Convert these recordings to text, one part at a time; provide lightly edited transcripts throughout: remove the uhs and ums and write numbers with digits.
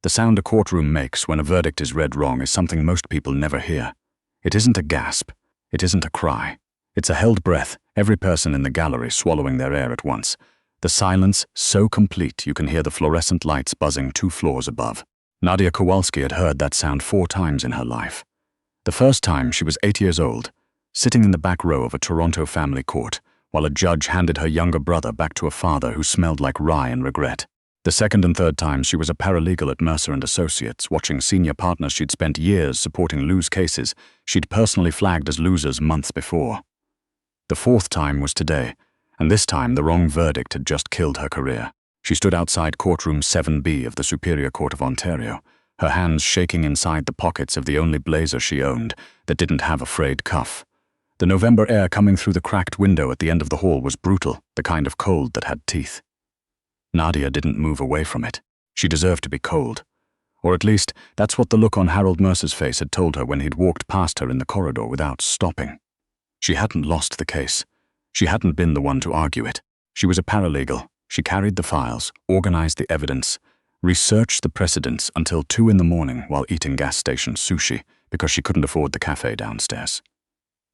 The sound a courtroom makes when a verdict is read wrong is something most people never hear. It isn't a gasp. It isn't a cry. It's a held breath, every person in the gallery swallowing their air at once. The silence so complete you can hear the fluorescent lights buzzing 2 floors above. Nadia Kowalski had heard that sound 4 times in her life. The first time she was 8 years old, sitting in the back row of a Toronto family court, while a judge handed her younger brother back to a father who smelled like rye and regret. The second and third times she was a paralegal at Mercer & Associates, watching senior partners she'd spent years supporting lose cases she'd personally flagged as losers months before. The fourth time was today, and this time the wrong verdict had just killed her career. She stood outside courtroom 7B of the Superior Court of Ontario, her hands shaking inside the pockets of the only blazer she owned that didn't have a frayed cuff. The November air coming through the cracked window at the end of the hall was brutal, the kind of cold that had teeth. Nadia didn't move away from it. She deserved to be cold. Or at least, that's what the look on Harold Mercer's face had told her when he'd walked past her in the corridor without stopping. She hadn't lost the case. She hadn't been the one to argue it. She was a paralegal. She carried the files, organized the evidence, researched the precedents until 2 in the morning while eating gas station sushi because she couldn't afford the cafe downstairs.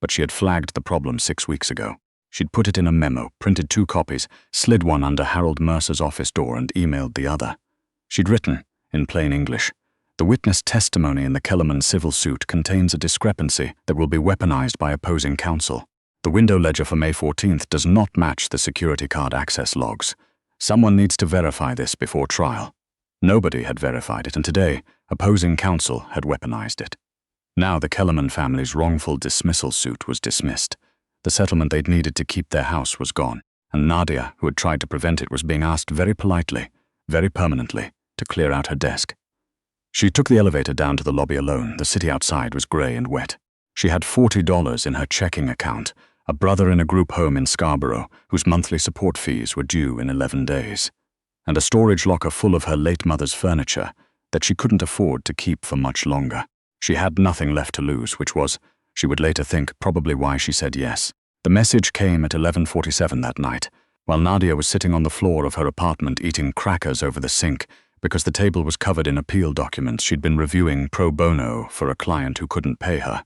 But she had flagged the problem 6 weeks ago. She'd put it in a memo, printed 2 copies, slid one under Harold Mercer's office door and emailed the other. She'd written, in plain English, "The witness testimony in the Kellerman civil suit contains a discrepancy that will be weaponized by opposing counsel. The window ledger for May 14th does not match the security card access logs. Someone needs to verify this before trial." Nobody had verified it, and today, opposing counsel had weaponized it. Now the Kellerman family's wrongful dismissal suit was dismissed. The settlement they'd needed to keep their house was gone, and Nadia, who had tried to prevent it, was being asked very politely, very permanently, to clear out her desk. She took the elevator down to the lobby alone. The city outside was grey and wet. She had $40 in her checking account, a brother in a group home in Scarborough whose monthly support fees were due in 11 days, and a storage locker full of her late mother's furniture that she couldn't afford to keep for much longer. She had nothing left to lose, which was, she would later think, probably why she said yes. The message came at 11:47 that night, while Nadia was sitting on the floor of her apartment eating crackers over the sink because the table was covered in appeal documents she'd been reviewing pro bono for a client who couldn't pay her.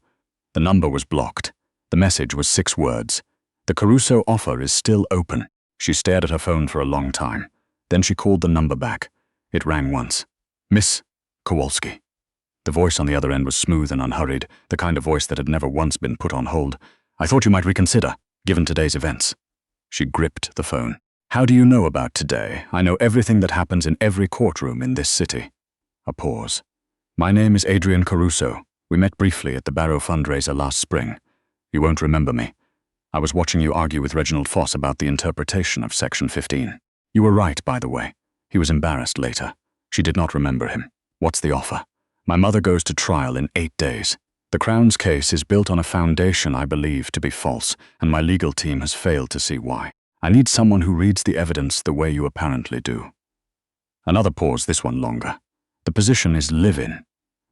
The number was blocked. The message was 6 words. "The Caruso offer is still open." She stared at her phone for a long time. Then she called the number back. It rang once. "Miss Kowalski." The voice on the other end was smooth and unhurried, the kind of voice that had never once been put on hold. "I thought you might reconsider, given today's events." She gripped the phone. "How do you know about today? I know everything that happens in every courtroom in this city." A pause. "My name is Adrian Caruso. We met briefly at the Barrow fundraiser last spring. You won't remember me. I was watching you argue with Reginald Foss about the interpretation of Section 15. You were right, by the way." He was embarrassed later. She did not remember him. "What's the offer?" "My mother goes to trial in 8 days. The Crown's case is built on a foundation I believe to be false, and my legal team has failed to see why. I need someone who reads the evidence the way you apparently do." Another pause, this one longer. "The position is live-in.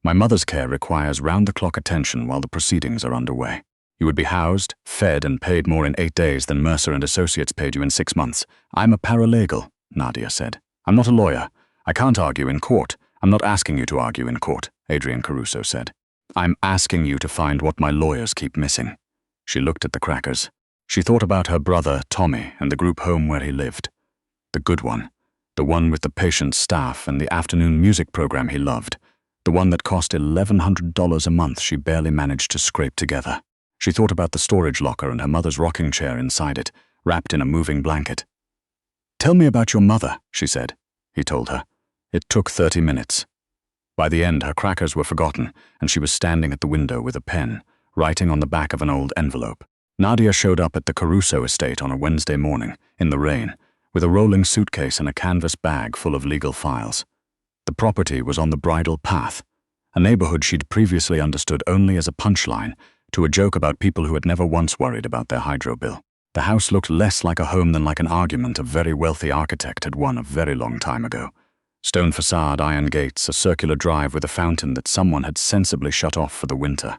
My mother's care requires round-the-clock attention while the proceedings are underway. You would be housed, fed, and paid more in 8 days than Mercer & Associates paid you in 6 months. I'm a paralegal," Nadia said. "I'm not a lawyer. I can't argue in court." "I'm not asking you to argue in court," Adrian Caruso said. "I'm asking you to find what my lawyers keep missing." She looked at the crackers. She thought about her brother, Tommy, and the group home where he lived. The good one. The one with the patient staff and the afternoon music program he loved. The one that cost $1,100 a month she barely managed to scrape together. She thought about the storage locker and her mother's rocking chair inside it, wrapped in a moving blanket. "Tell me about your mother," she said. He told her. It took 30 minutes. By the end, her crackers were forgotten, and she was standing at the window with a pen, writing on the back of an old envelope. Nadia showed up at the Caruso estate on a Wednesday morning, in the rain, with a rolling suitcase and a canvas bag full of legal files. The property was on the Bridle Path, a neighborhood she'd previously understood only as a punchline to a joke about people who had never once worried about their hydro bill. The house looked less like a home than like an argument a very wealthy architect had won a very long time ago. Stone facade, iron gates, a circular drive with a fountain that someone had sensibly shut off for the winter.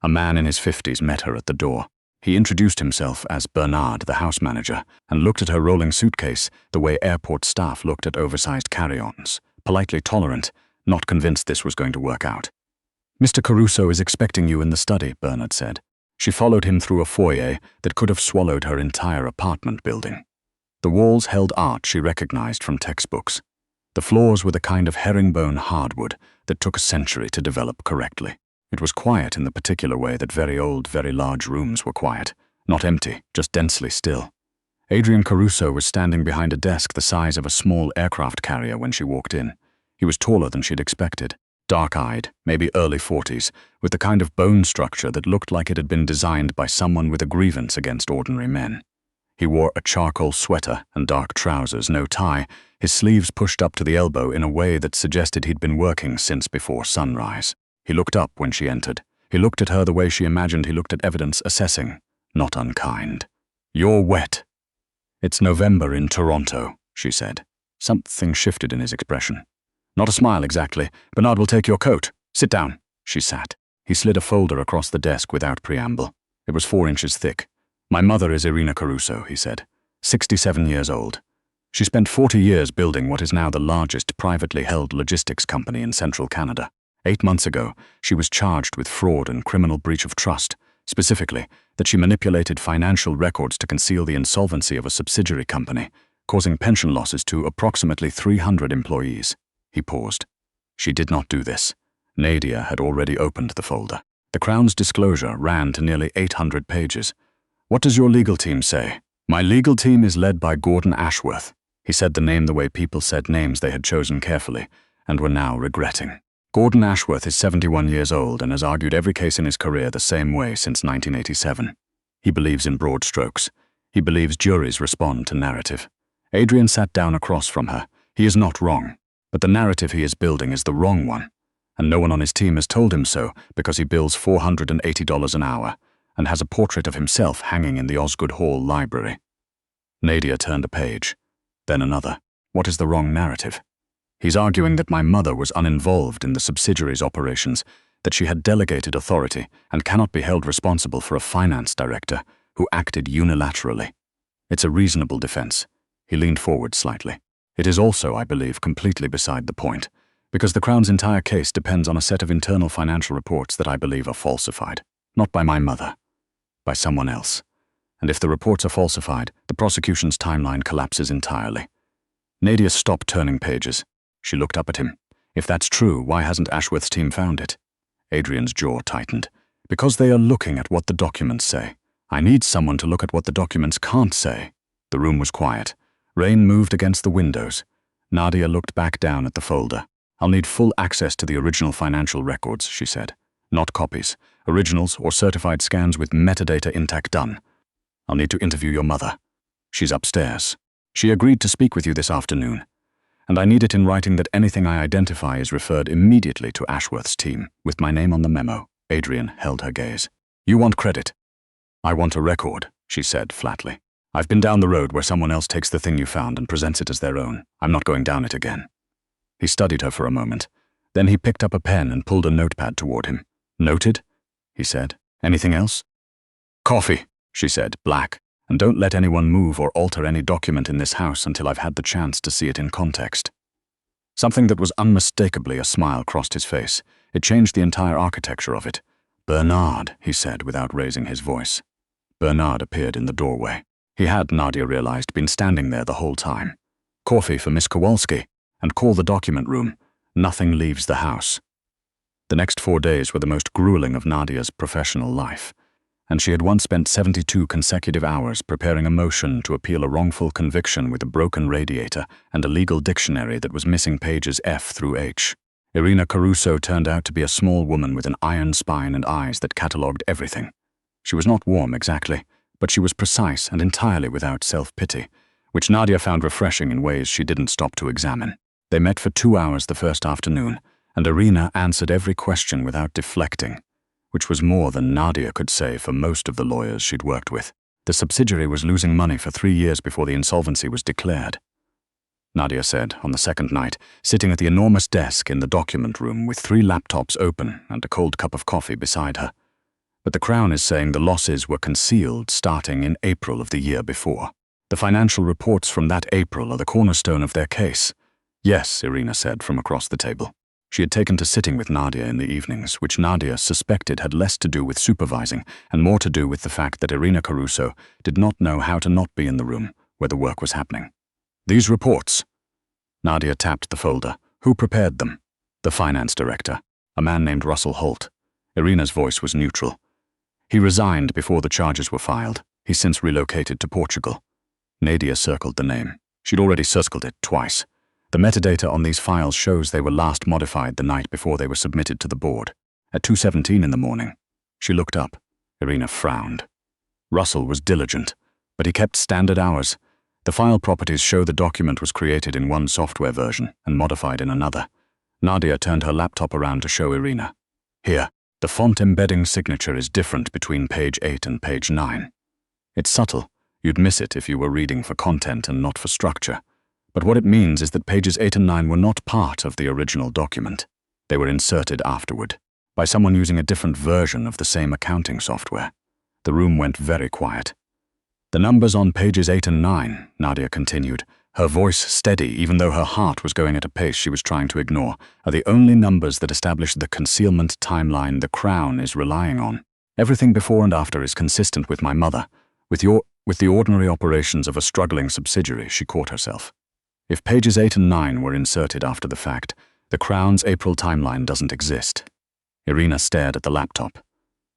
A man in his 50s met her at the door. He introduced himself as Bernard, the house manager, and looked at her rolling suitcase the way airport staff looked at oversized carry-ons, politely tolerant, not convinced this was going to work out. "Mr. Caruso is expecting you in the study," Bernard said. She followed him through a foyer that could have swallowed her entire apartment building. The walls held art she recognized from textbooks. The floors were the kind of herringbone hardwood that took a century to develop correctly. It was quiet in the particular way that very old, very large rooms were quiet. Not empty, just densely still. Adrian Caruso was standing behind a desk the size of a small aircraft carrier when she walked in. He was taller than she'd expected. Dark-eyed, maybe early 40s, with the kind of bone structure that looked like it had been designed by someone with a grievance against ordinary men. He wore a charcoal sweater and dark trousers, no tie, his sleeves pushed up to the elbow in a way that suggested he'd been working since before sunrise. He looked up when she entered. He looked at her the way she imagined he looked at evidence, assessing, not unkind. "You're wet." "It's November in Toronto," she said. Something shifted in his expression. "Not a smile exactly. Bernard will take your coat. Sit down." She sat. He slid a folder across the desk without preamble. It was 4 inches thick. "My mother is Irina Caruso," he said, 67 years old. She spent 40 years building what is now the largest privately held logistics company in central Canada. 8 months ago, she was charged with fraud and criminal breach of trust, specifically that she manipulated financial records to conceal the insolvency of a subsidiary company, causing pension losses to approximately 300 employees. He paused. She did not do this. Nadia had already opened the folder. The Crown's disclosure ran to nearly 800 pages. "What does your legal team say?" "My legal team is led by Gordon Ashworth." He said the name the way people said names they had chosen carefully, and were now regretting. Gordon Ashworth is 71 years old and has argued every case in his career the same way since 1987. He believes in broad strokes. He believes juries respond to narrative. Adrian sat down across from her. He is not wrong, but the narrative he is building is the wrong one, and no one on his team has told him so because he bills $480 an hour and has a portrait of himself hanging in the Osgood Hall library. Nadia turned a page, then another. What is the wrong narrative? He's arguing that my mother was uninvolved in the subsidiary's operations, that she had delegated authority and cannot be held responsible for a finance director who acted unilaterally. It's a reasonable defense. He leaned forward slightly. It is also, I believe, completely beside the point, because the Crown's entire case depends on a set of internal financial reports that I believe are falsified, not by my mother, by someone else. And if the reports are falsified, the prosecution's timeline collapses entirely. Nadia stopped turning pages. She looked up at him. "If that's true, why hasn't Ashworth's team found it?" Adrian's jaw tightened. "Because they are looking at what the documents say. I need someone to look at what the documents can't say." The room was quiet. Rain moved against the windows. Nadia looked back down at the folder. "I'll need full access to the original financial records," she said. "Not copies. Originals or certified scans with metadata intact done. I'll need to interview your mother. She's upstairs. She agreed to speak with you this afternoon. And I need it in writing that anything I identify is referred immediately to Ashworth's team, with my name on the memo." Adrian held her gaze. "You want credit." "I want a record," she said flatly. "I've been down the road where someone else takes the thing you found and presents it as their own. I'm not going down it again." He studied her for a moment. Then he picked up a pen and pulled a notepad toward him. "Noted?" he said. "Anything else?" "Coffee," she said, black. "And don't let anyone move or alter any document in this house until I've had the chance to see it in context." Something that was unmistakably a smile crossed his face. It changed the entire architecture of it. "Bernard," he said without raising his voice. Bernard appeared in the doorway. He had, Nadia realized, been standing there the whole time. "Coffee for Miss Kowalski, and call the document room. Nothing leaves the house." The next 4 days were the most grueling of Nadia's professional life, and she had once spent 72 consecutive hours preparing a motion to appeal a wrongful conviction with a broken radiator and a legal dictionary that was missing pages F through H. Irina Caruso turned out to be a small woman with an iron spine and eyes that catalogued everything. She was not warm exactly, but she was precise and entirely without self-pity, which Nadia found refreshing in ways she didn't stop to examine. They met for 2 hours the first afternoon, and Irina answered every question without deflecting, which was more than Nadia could say for most of the lawyers she'd worked with. The subsidiary was losing money for 3 years before the insolvency was declared. Nadia said on the second night, sitting at the enormous desk in the document room with 3 laptops open and a cold cup of coffee beside her. "But the Crown is saying the losses were concealed starting in April of the year before. The financial reports from that April are the cornerstone of their case." "Yes," Irina said from across the table. She had taken to sitting with Nadia in the evenings, which Nadia suspected had less to do with supervising and more to do with the fact that Irina Caruso did not know how to not be in the room where the work was happening. These reports. Nadia tapped the folder. Who prepared them? The finance director, a man named Russell Holt. Irina's voice was neutral. He resigned before the charges were filed. He's since relocated to Portugal. Nadia circled the name. She'd already circled it twice. The metadata on these files shows they were last modified the night before they were submitted to the board, at 2:17 in the morning. She looked up. Irina frowned. Russell was diligent, but he kept standard hours. The file properties show the document was created in one software version and modified in another. Nadia turned her laptop around to show Irina. Here, the font embedding signature is different between page 8 and page 9. It's subtle. You'd miss it if you were reading for content and not for structure. But what it means is that pages 8 and 9 were not part of the original document. They were inserted afterward, by someone using a different version of the same accounting software. The room went very quiet. The numbers on pages 8 and 9, Nadia continued, her voice steady even though her heart was going at a pace she was trying to ignore, are the only numbers that establish the concealment timeline the Crown is relying on. Everything before and after is consistent with my mother. With the ordinary operations of a struggling subsidiary, she caught herself. If pages 8 and 9 were inserted after the fact, the Crown's April timeline doesn't exist. Irina stared at the laptop.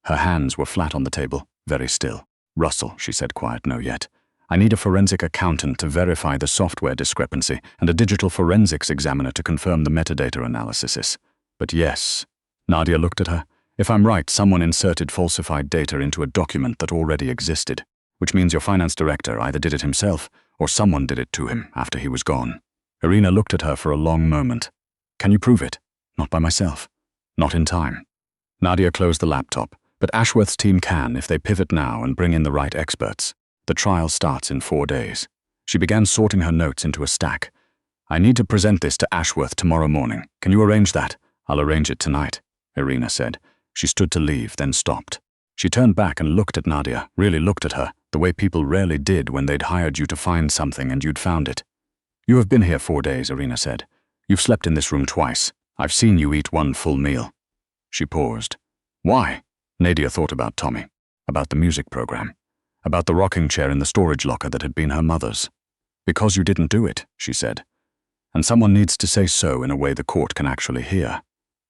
Her hands were flat on the table, very still. Russell, she said quiet, no yet. I need a forensic accountant to verify the software discrepancy and a digital forensics examiner to confirm the metadata analysis. But yes. Nadia looked at her. If I'm right, someone inserted falsified data into a document that already existed, which means your finance director either did it himself or someone did it to him after he was gone. Irina looked at her for a long moment. Can you prove it? Not by myself. Not in time. Nadia closed the laptop, but Ashworth's team can if they pivot now and bring in the right experts. The trial starts in 4 days. She began sorting her notes into a stack. I need to present this to Ashworth tomorrow morning. Can you arrange that? I'll arrange it tonight, Irina said. She stood to leave, then stopped. She turned back and looked at Nadia, really looked at her, the way people rarely did when they'd hired you to find something and you'd found it. You have been here 4 days, Irina said. You've slept in this room twice. I've seen you eat one full meal. She paused. Why? Nadia thought about Tommy, about the music program, about the rocking chair in the storage locker that had been her mother's. Because you didn't do it, she said. And someone needs to say so in a way the court can actually hear.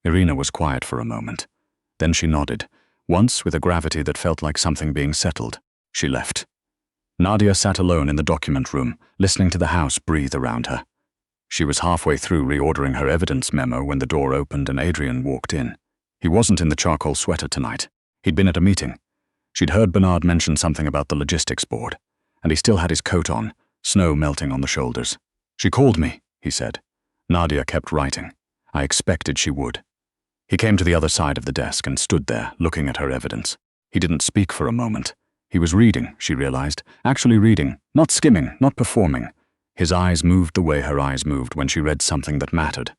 Irina was quiet for a moment. Then she nodded, once with a gravity that felt like something being settled. She left. Nadia sat alone in the document room, listening to the house breathe around her. She was halfway through reordering her evidence memo when the door opened and Adrian walked in. He wasn't in the charcoal sweater tonight. He'd been at a meeting. She'd heard Bernard mention something about the logistics board, and he still had his coat on, snow melting on the shoulders. She called me, he said. Nadia kept writing. I expected she would. He came to the other side of the desk and stood there, looking at her evidence. He didn't speak for a moment. He was reading, she realized, actually reading, not skimming, not performing. His eyes moved the way her eyes moved when she read something that mattered.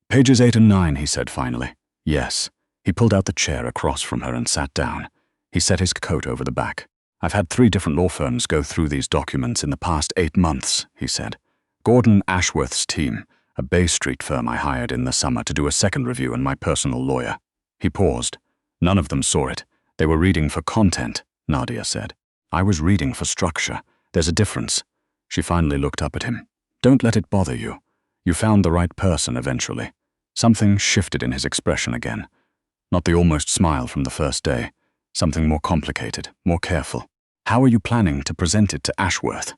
Pages 8 and 9, he said finally. Yes. He pulled out the chair across from her and sat down. He set his coat over the back. I've had 3 different law firms go through these documents in the past 8 months, he said. Gordon Ashworth's team, a Bay Street firm I hired in the summer to do a second review, and my personal lawyer. He paused. None of them saw it. They were reading for content, Nadia said. I was reading for structure. There's a difference. She finally looked up at him. Don't let it bother you. You found the right person eventually. Something shifted in his expression again. Not the almost smile from the first day. Something more complicated, more careful. How are you planning to present it to Ashworth?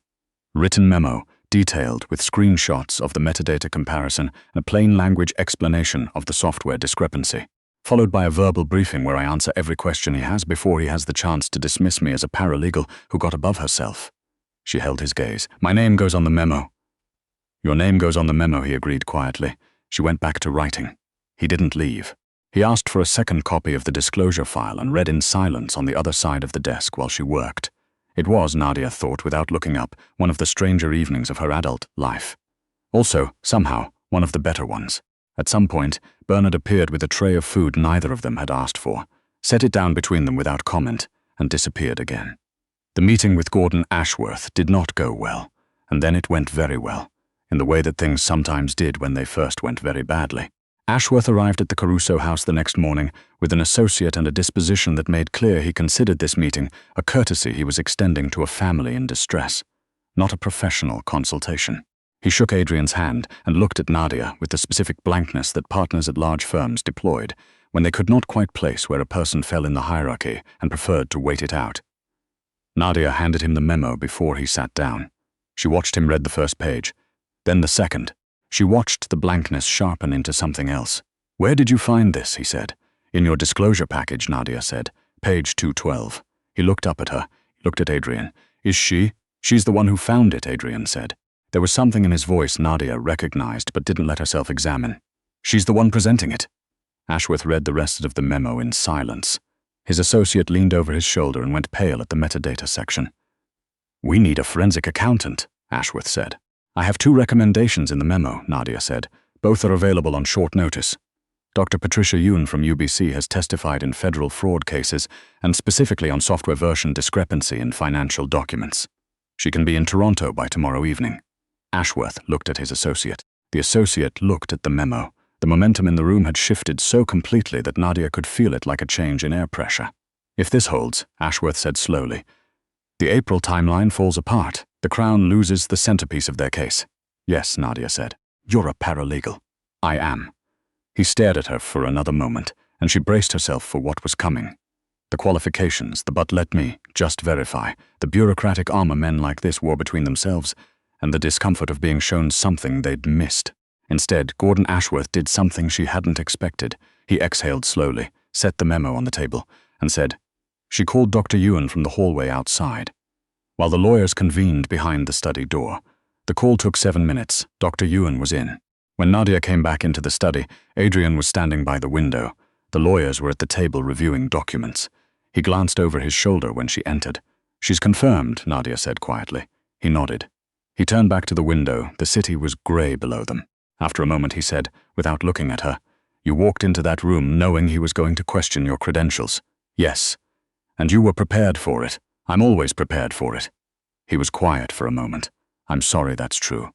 Written memo, detailed with screenshots of the metadata comparison and a plain language explanation of the software discrepancy, followed by a verbal briefing where I answer every question he has before he has the chance to dismiss me as a paralegal who got above herself. She held his gaze. My name goes on the memo. Your name goes on the memo, he agreed quietly. She went back to writing. He didn't leave. He asked for a second copy of the disclosure file and read in silence on the other side of the desk while she worked. It was, Nadia thought without looking up, one of the stranger evenings of her adult life. Also, somehow, one of the better ones. At some point, Bernard appeared with a tray of food neither of them had asked for, set it down between them without comment, and disappeared again. The meeting with Gordon Ashworth did not go well, and then it went very well, in the way that things sometimes did when they first went very badly. Ashworth arrived at the Caruso house the next morning with an associate and a disposition that made clear he considered this meeting a courtesy he was extending to a family in distress, not a professional consultation. He shook Adrian's hand and looked at Nadia with the specific blankness that partners at large firms deployed when they could not quite place where a person fell in the hierarchy and preferred to wait it out. Nadia handed him the memo before he sat down. She watched him read the first page, then the second. She watched the blankness sharpen into something else. "Where did you find this?" he said. "In your disclosure package," Nadia said. "Page 212. He looked up at her, looked at Adrian. "Is she?" "She's the one who found it," Adrian said. There was something in his voice Nadia recognized but didn't let herself examine. "She's the one presenting it." Ashworth read the rest of the memo in silence. His associate leaned over his shoulder and went pale at the metadata section. "We need a forensic accountant," Ashworth said. "I have 2 recommendations in the memo," Nadia said. "Both are available on short notice. Dr. Patricia Yoon from UBC has testified in federal fraud cases and specifically on software version discrepancy in financial documents. She can be in Toronto by tomorrow evening." Ashworth looked at his associate. The associate looked at the memo. The momentum in the room had shifted so completely that Nadia could feel it like a change in air pressure. "If this holds," Ashworth said slowly, "the April timeline falls apart. The Crown loses the centerpiece of their case." "Yes," Nadia said. "You're a paralegal." "I am." He stared at her for another moment, and she braced herself for what was coming. The qualifications, the "but let me just verify," the bureaucratic armor men like this wore between themselves, and the discomfort of being shown something they'd missed. Instead, Gordon Ashworth did something she hadn't expected. He exhaled slowly, set the memo on the table, and said, "She called Dr. Ewan from the hallway outside." While the lawyers convened behind the study door, the call took 7 minutes. Dr. Ewan was in. When Nadia came back into the study, Adrian was standing by the window. The lawyers were at the table reviewing documents. He glanced over his shoulder when she entered. "She's confirmed," Nadia said quietly. He nodded. He turned back to the window. The city was gray below them. After a moment he said, without looking at her, "You walked into that room knowing he was going to question your credentials." "Yes." "And you were prepared for it." "I'm always prepared for it." He was quiet for a moment. "I'm sorry that's true."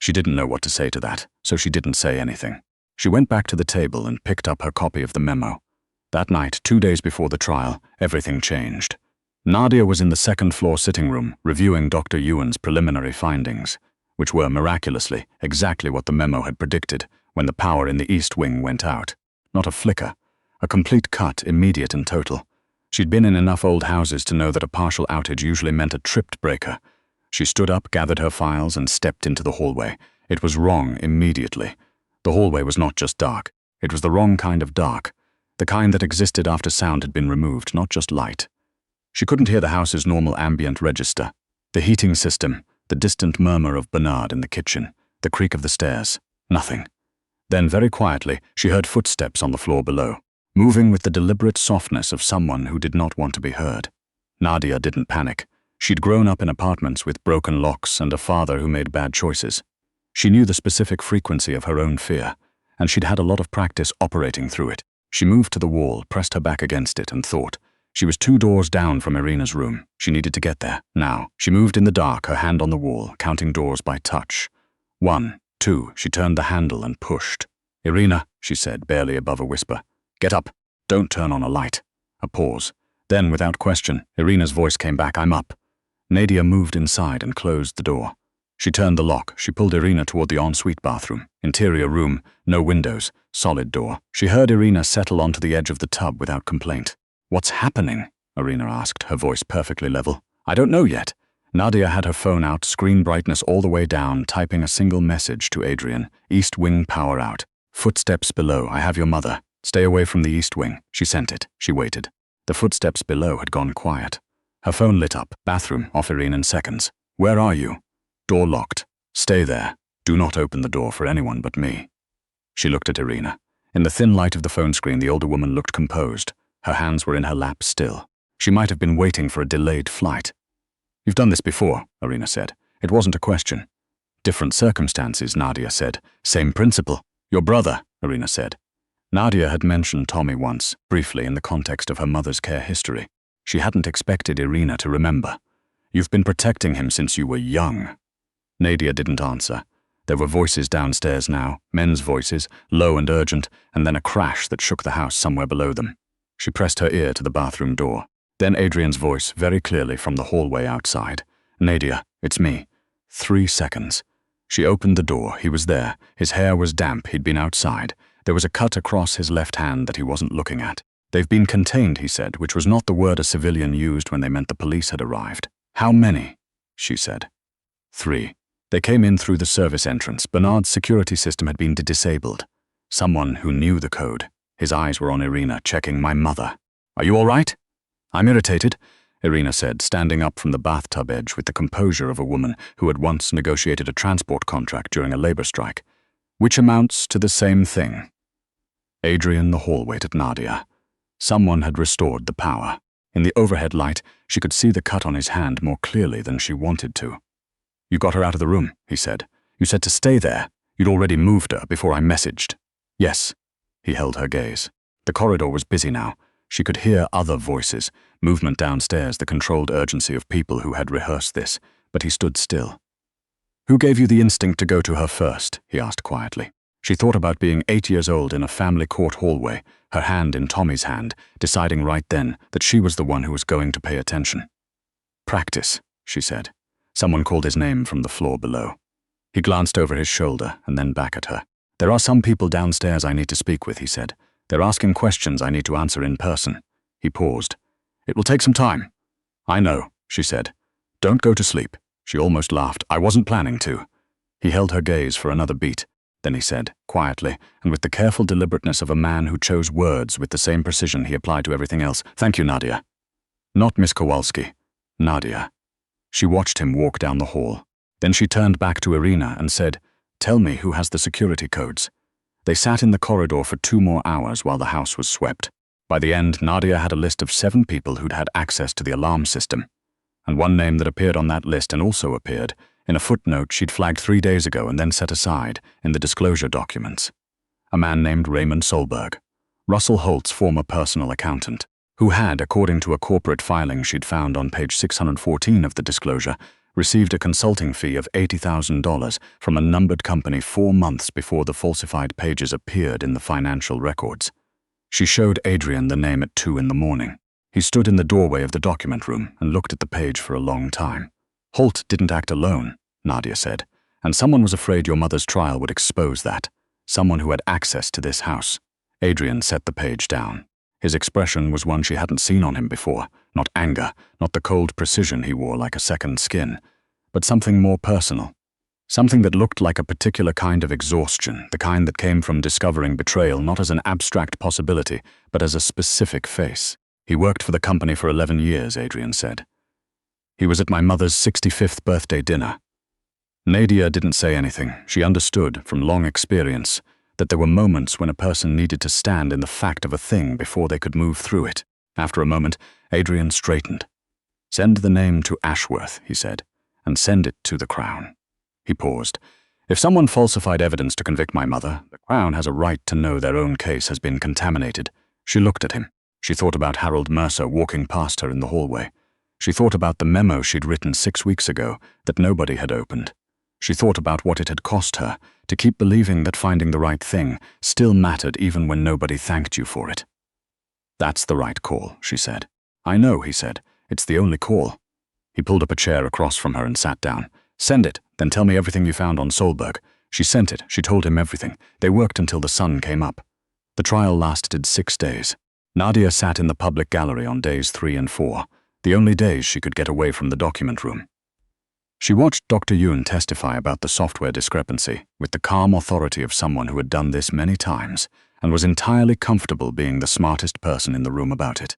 She didn't know what to say to that, so she didn't say anything. She went back to the table and picked up her copy of the memo. That night, 2 days before the trial, everything changed. Nadia was in the second-floor sitting room reviewing Dr. Ewan's preliminary findings, which were, miraculously, exactly what the memo had predicted when the power in the East Wing went out. Not a flicker. A complete cut, immediate and total. She'd been in enough old houses to know that a partial outage usually meant a tripped breaker. She stood up, gathered her files, and stepped into the hallway. It was wrong immediately. The hallway was not just dark. It was the wrong kind of dark. The kind that existed after sound had been removed, not just light. She couldn't hear the house's normal ambient register. The heating system, the distant murmur of Bernard in the kitchen, the creak of the stairs. Nothing. Then, very quietly, she heard footsteps on the floor below, moving with the deliberate softness of someone who did not want to be heard. Nadia didn't panic. She'd grown up in apartments with broken locks and a father who made bad choices. She knew the specific frequency of her own fear, and she'd had a lot of practice operating through it. She moved to the wall, pressed her back against it, and thought. She was 2 doors down from Irina's room. She needed to get there, now. She moved in the dark, her hand on the wall, counting doors by touch. 1, 2, she turned the handle and pushed. "Irina," she said, barely above a whisper. "Get up. Don't turn on a light." A pause. Then, without question, Irina's voice came back, "I'm up." Nadia moved inside and closed the door. She turned the lock. She pulled Irina toward the ensuite bathroom. Interior room, no windows, solid door. She heard Irina settle onto the edge of the tub without complaint. "What's happening?" Irina asked, her voice perfectly level. "I don't know yet." Nadia had her phone out, screen brightness all the way down, typing a single message to Adrian. "East Wing power out. Footsteps below. I have your mother. Stay away from the East Wing." She sent it. She waited. The footsteps below had gone quiet. Her phone lit up. "Bathroom, off Irina in seconds." "Where are you?" "Door locked. Stay there. Do not open the door for anyone but me." She looked at Irina. In the thin light of the phone screen, the older woman looked composed. Her hands were in her lap still. She might have been waiting for a delayed flight. "You've done this before," Irina said. It wasn't a question. "Different circumstances," Nadia said. "Same principle." "Your brother," Irina said. Nadia had mentioned Tommy once, briefly in the context of her mother's care history. She hadn't expected Irina to remember. "You've been protecting him since you were young." Nadia didn't answer. There were voices downstairs now, men's voices, low and urgent, and then a crash that shook the house somewhere below them. She pressed her ear to the bathroom door. Then Adrian's voice, very clearly from the hallway outside. "Nadia, it's me." 3 seconds. She opened the door. He was there. His hair was damp. He'd been outside. There was a cut across his left hand that he wasn't looking at. "They've been contained," he said, which was not the word a civilian used when they meant the police had arrived. "How many?" she said. 3. They came in through the service entrance. Bernard's security system had been disabled. Someone who knew the code. His eyes were on Irina, checking my mother. "Are you all right?" "I'm irritated," Irina said, standing up from the bathtub edge with the composure of a woman who had once negotiated a transport contract during a labor strike, which amounts to the same thing. Adrian the hallway at Nadia. Someone had restored the power. In the overhead light, she could see the cut on his hand more clearly than she wanted to. "You got her out of the room," he said. "You said to stay there. You'd already moved her before I messaged." "Yes." He held her gaze. The corridor was busy now. She could hear other voices, movement downstairs, the controlled urgency of people who had rehearsed this, but he stood still. "Who gave you the instinct to go to her first?" he asked quietly. She thought about being 8 years old in a family court hallway, her hand in Tommy's hand, deciding right then that she was the one who was going to pay attention. "Practice," she said. Someone called his name from the floor below. He glanced over his shoulder and then back at her. "There are some people downstairs I need to speak with," he said. "They're asking questions I need to answer in person." He paused. "It will take some time." "I know," she said. "Don't go to sleep." She almost laughed. "I wasn't planning to." He held her gaze for another beat. Then he said, quietly, and with the careful deliberateness of a man who chose words with the same precision he applied to everything else, "Thank you, Nadia." "Not Miss Kowalski. Nadia." She watched him walk down the hall. Then she turned back to Irina and said, "Tell me who has the security codes." They sat in the corridor for 2 more hours while the house was swept. By the end, Nadia had a list of 7 people who'd had access to the alarm system. And one name that appeared on that list and also appeared in a footnote she'd flagged 3 days ago and then set aside in the disclosure documents. A man named Raymond Solberg, Russell Holt's former personal accountant, who had, according to a corporate filing she'd found on page 614 of the disclosure, received a consulting fee of $80,000 from a numbered company 4 months before the falsified pages appeared in the financial records. She showed Adrian the name at 2 in the morning. He stood in the doorway of the document room and looked at the page for a long time. "Holt didn't act alone," Nadia said, "and someone was afraid your mother's trial would expose that. Someone who had access to this house." Adrian set the page down. His expression was one she hadn't seen on him before. Not anger, not the cold precision he wore like a second skin, but something more personal. Something that looked like a particular kind of exhaustion, the kind that came from discovering betrayal not as an abstract possibility, but as a specific face. "He worked for the company for 11 years, Adrian said. "He was at my mother's 65th birthday dinner." Nadia didn't say anything. She understood, from long experience, that there were moments when a person needed to stand in the fact of a thing before they could move through it. After a moment, Adrian straightened. "Send the name to Ashworth," he said, "and send it to the Crown." He paused. "If someone falsified evidence to convict my mother, the Crown has a right to know their own case has been contaminated." She looked at him. She thought about Harold Mercer walking past her in the hallway. She thought about the memo she'd written 6 weeks ago that nobody had opened. She thought about what it had cost her to keep believing that finding the right thing still mattered even when nobody thanked you for it. "That's the right call," she said. "I know," he said. "It's the only call." He pulled up a chair across from her and sat down. "Send it, then tell me everything you found on Solberg." She sent it. She told him everything. They worked until the sun came up. The trial lasted 6 days. Nadia sat in the public gallery on days 3 and 4, the only days she could get away from the document room. She watched Dr. Yoon testify about the software discrepancy with the calm authority of someone who had done this many times and was entirely comfortable being the smartest person in the room about it.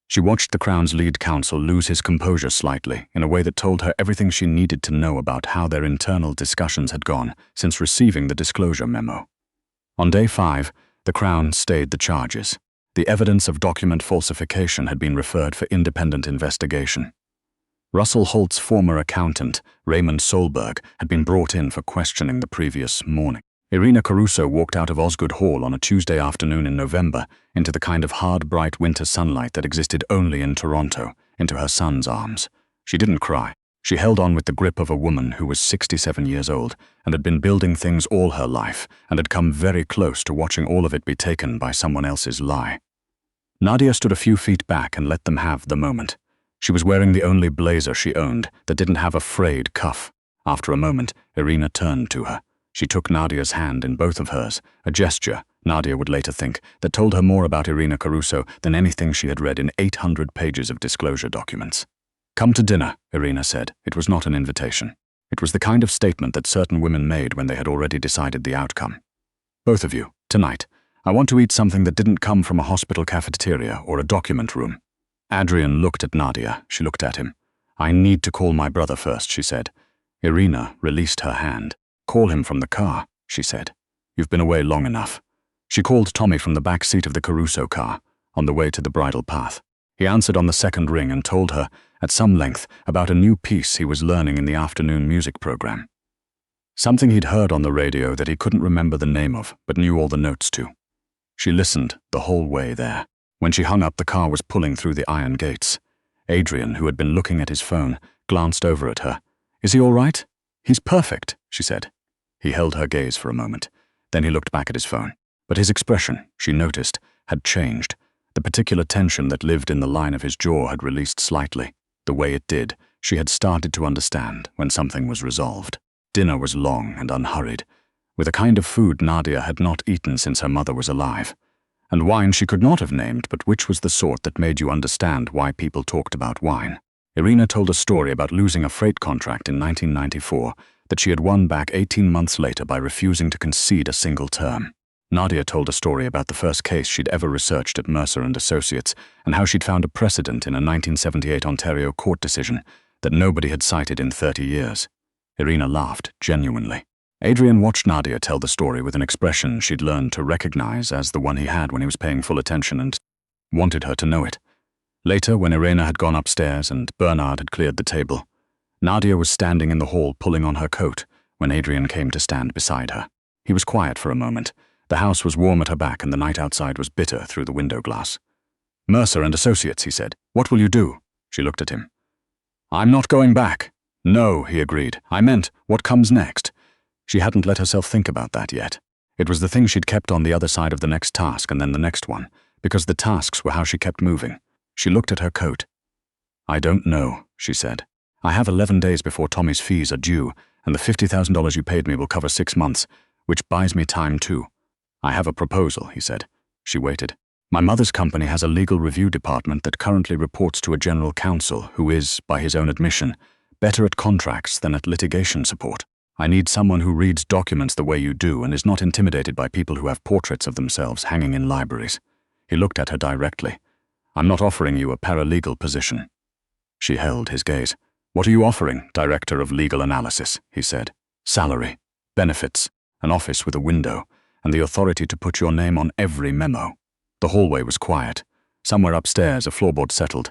She watched the Crown's lead counsel lose his composure slightly in a way that told her everything she needed to know about how their internal discussions had gone since receiving the disclosure memo. On day 5, the Crown stayed the charges. The evidence of document falsification had been referred for independent investigation. Russell Holt's former accountant, Raymond Solberg, had been brought in for questioning the previous morning. Irina Caruso walked out of Osgood Hall on a Tuesday afternoon in November into the kind of hard, bright winter sunlight that existed only in Toronto, into her son's arms. She didn't cry. She held on with the grip of a woman who was 67 years old and had been building things all her life and had come very close to watching all of it be taken by someone else's lie. Nadia stood a few feet back and let them have the moment. She was wearing the only blazer she owned that didn't have a frayed cuff. After a moment, Irina turned to her. She took Nadia's hand in both of hers, a gesture, Nadia would later think, that told her more about Irina Caruso than anything she had read in 800 pages of disclosure documents. "Come to dinner," Irina said. It was not an invitation. It was the kind of statement that certain women made when they had already decided the outcome. "Both of you, tonight. I want to eat something that didn't come from a hospital cafeteria or a document room." Adrian looked at Nadia. She looked at him. "I need to call my brother first," she said. Irina released her hand. "Call him from the car," she said. "You've been away long enough." She called Tommy from the back seat of the Caruso car, on the way to the bridle path. He answered on the second ring and told her, at some length, about a new piece he was learning in the afternoon music program. Something he'd heard on the radio that he couldn't remember the name of, but knew all the notes to. She listened the whole way there. When she hung up, the car was pulling through the iron gates. Adrian, who had been looking at his phone, glanced over at her. "Is he all right?" "He's perfect," she said. He held her gaze for a moment. Then he looked back at his phone. But his expression, she noticed, had changed. The particular tension that lived in the line of his jaw had released slightly. The way it did, she had started to understand when something was resolved. Dinner was long and unhurried, with a kind of food Nadia had not eaten since her mother was alive. And wine she could not have named, but which was the sort that made you understand why people talked about wine. Irina told a story about losing a freight contract in 1994 that she had won back 18 months later by refusing to concede a single term. Nadia told a story about the first case she'd ever researched at Mercer and Associates and how she'd found a precedent in a 1978 Ontario court decision that nobody had cited in 30 years. Irina laughed, genuinely. Adrian watched Nadia tell the story with an expression she'd learned to recognize as the one he had when he was paying full attention and wanted her to know it. Later, when Irina had gone upstairs and Bernard had cleared the table, Nadia was standing in the hall pulling on her coat when Adrian came to stand beside her. He was quiet for a moment. The house was warm at her back and the night outside was bitter through the window glass. "Mercer and Associates," he said. "What will you do?" She looked at him. "I'm not going back." "No," he agreed. "I meant, what comes next?" She hadn't let herself think about that yet. It was the thing she'd kept on the other side of the next task and then the next one, because the tasks were how she kept moving. She looked at her coat. "I don't know," she said. "I have 11 days before Tommy's fees are due, and the $50,000 you paid me will cover 6 months, which buys me time too." "I have a proposal," he said. She waited. "My mother's company has a legal review department that currently reports to a general counsel who is, by his own admission, better at contracts than at litigation support. I need someone who reads documents the way you do and is not intimidated by people who have portraits of themselves hanging in libraries." He looked at her directly. "I'm not offering you a paralegal position." She held his gaze. "What are you offering, Director of Legal Analysis?" he said. "Salary, benefits, an office with a window, and the authority to put your name on every memo." The hallway was quiet. Somewhere upstairs, a floorboard settled.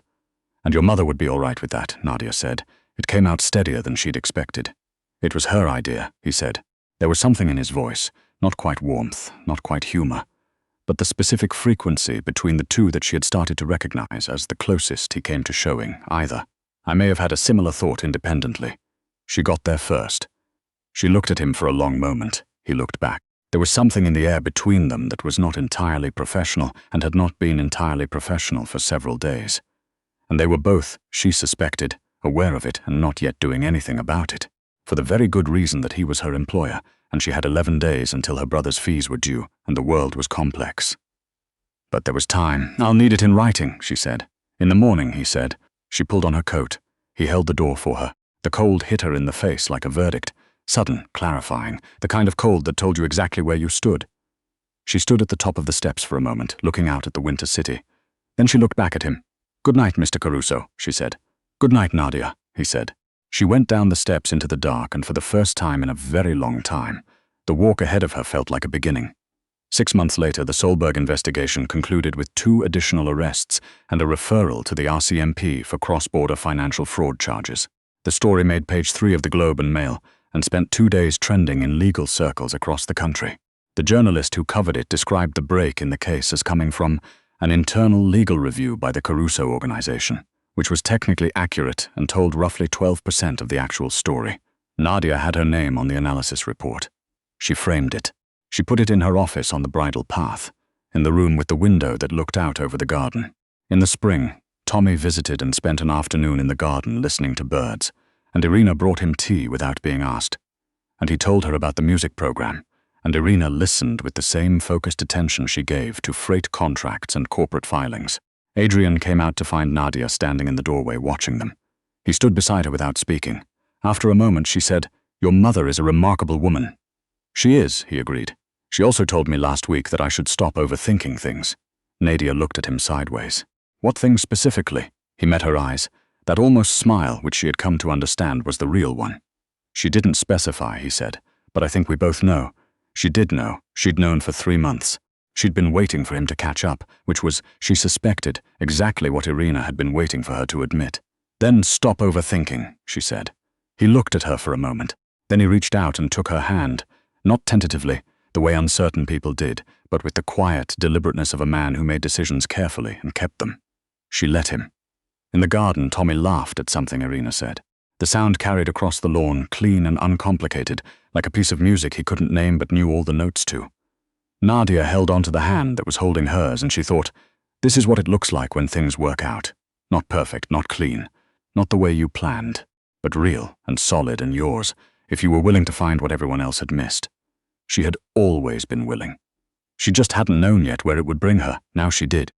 "And your mother would be all right with that," Nadia said. It came out steadier than she'd expected. "It was her idea," he said. There was something in his voice, not quite warmth, not quite humor, but the specific frequency between the two that she had started to recognize as the closest he came to showing either. "I may have had a similar thought independently. She got there first." She looked at him for a long moment. He looked back. There was something in the air between them that was not entirely professional and had not been entirely professional for several days. And they were both, she suspected, aware of it and not yet doing anything about it, for the very good reason that he was her employer, and she had 11 days until her brother's fees were due, and the world was complex. But there was time. "I'll need it in writing," she said. "In the morning," he said. She pulled on her coat. He held the door for her. The cold hit her in the face like a verdict. Sudden, clarifying, the kind of cold that told you exactly where you stood. She stood at the top of the steps for a moment, looking out at the winter city. Then she looked back at him. "Good night, Mr. Caruso," she said. "Good night, Nadia," he said. She went down the steps into the dark, and for the first time in a very long time, the walk ahead of her felt like a beginning. 6 months later, the Solberg investigation concluded with 2 additional arrests and a referral to the RCMP for cross-border financial fraud charges. The story made page 3 of the Globe and Mail, and spent 2 days trending in legal circles across the country. The journalist who covered it described the break in the case as coming from an internal legal review by the Caruso organization, which was technically accurate and told roughly 12% of the actual story. Nadia had her name on the analysis report. She framed it. She put it in her office on the bridle path, in the room with the window that looked out over the garden. In the spring, Tommy visited and spent an afternoon in the garden listening to birds, and Irina brought him tea without being asked. And he told her about the music program, and Irina listened with the same focused attention she gave to freight contracts and corporate filings. Adrian came out to find Nadia standing in the doorway watching them. He stood beside her without speaking. After a moment, she said, "Your mother is a remarkable woman." "She is," he agreed. "She also told me last week that I should stop overthinking things." Nadia looked at him sideways. "What things specifically?" He met her eyes. That almost smile, which she had come to understand, was the real one. "She didn't specify," he said, "but I think we both know. She did know. She'd known for 3 months. She'd been waiting for him to catch up, which was, she suspected, exactly what Irina had been waiting for her to admit. Then stop overthinking," she said. He looked at her for a moment. Then he reached out and took her hand, not tentatively, the way uncertain people did, but with the quiet deliberateness of a man who made decisions carefully and kept them. She let him. In the garden, Tommy laughed at something Irina said. The sound carried across the lawn, clean and uncomplicated, like a piece of music he couldn't name but knew all the notes to. Nadia held onto the hand that was holding hers, and she thought, "This is what it looks like when things work out. Not perfect, not clean, not the way you planned, but real and solid and yours, if you were willing to find what everyone else had missed." She had always been willing. She just hadn't known yet where it would bring her. Now she did.